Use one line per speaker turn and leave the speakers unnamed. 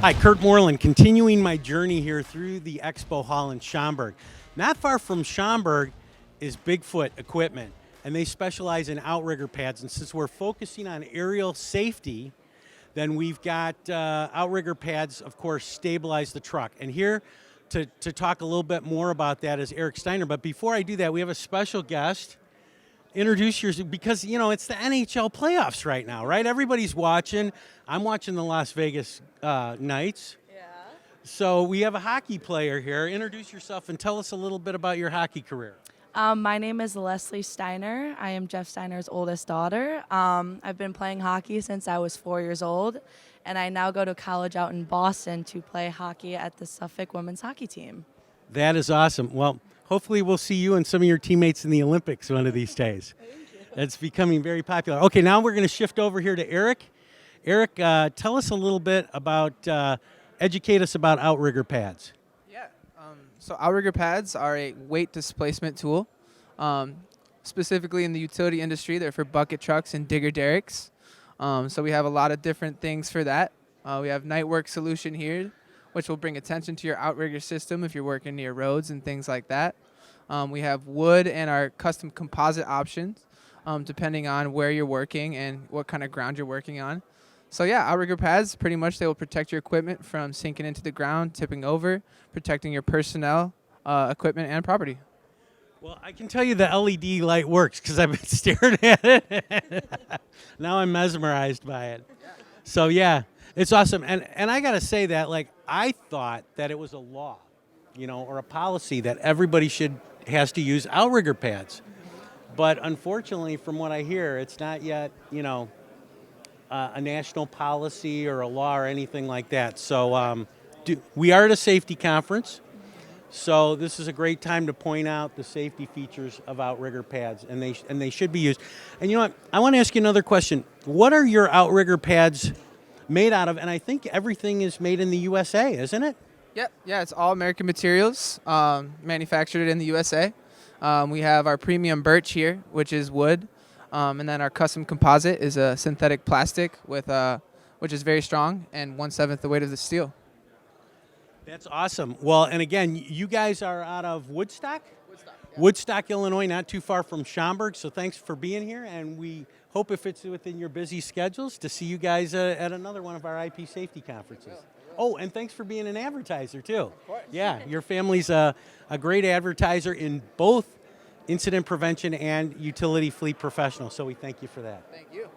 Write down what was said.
Hi, Kurt Moreland, continuing my journey here through the Expo Hall in Schaumburg. Not far from Schaumburg is BigFoot Equipment, and they specialize in outrigger pads. And since we're focusing on aerial safety, then we've got outrigger pads, of course, stabilize the truck. And here to talk a little bit more about that is Eric Steiner. But before I do that, we have a special guest. Introduce yourself, because you know it's the NHL playoffs right now, right? Everybody's watching. I'm watching the Las Vegas Knights.
Yeah.
So we have a hockey player here. Introduce yourself and tell us a little bit about your hockey career.
My name is Leslie Steiner. I am Jeff Steiner's oldest daughter. I've been playing hockey since I was 4 years old, and I now go to college out in Boston to play hockey at the Suffolk women's hockey team.
That is awesome. Well, hopefully we'll see you and some of your teammates in the Olympics one of these days.
Thank you.
It's becoming very popular. Okay, now we're going to shift over here to Eric. Eric, tell us a little bit about, educate us about outrigger pads.
Yeah, so outrigger pads are a weight displacement tool. Specifically in the utility industry, they're for bucket trucks and digger derricks. So we have a lot of different things for that. We have Nightwork solution here, which will bring attention to your outrigger system if you're working near roads and things like that. We have wood and our custom composite options, depending on where you're working and what kind of ground you're working on. So yeah, outrigger pads, pretty much they will protect your equipment from sinking into the ground, tipping over, protecting your personnel, equipment, and property.
Well, I can tell you the LED light works because I've been staring at it. Now I'm mesmerized by it. So yeah, it's awesome. And I got to say that, like, I thought that it was a law, you know, or a policy that everybody has to use outrigger pads. But unfortunately, from what I hear, it's not yet, you know, a national policy or a law or anything like that. So we are at a safety conference. So this is a great time to point out the safety features of outrigger pads, and they should be used. And you know what? I want to ask you another question. What are your outrigger pads made out of? And I think everything is made in the USA, isn't it?
Yep, yeah, it's all American materials, manufactured in the USA. We have our premium birch here, which is wood, and then our custom composite is a synthetic plastic with which is very strong and 1/7 the weight of the steel.
That's awesome. Well, and again, you guys are out of Woodstock?
Woodstock, yeah.
Woodstock, Illinois, not too far from Schaumburg. So thanks for being here, and we hope if it's within your busy schedules to see you guys at another one of our IP safety conferences. Oh, and thanks for being an advertiser too.
Of course.
Yeah, your family's a great advertiser in both incident prevention and utility fleet professional. So we thank you for that.
Thank you.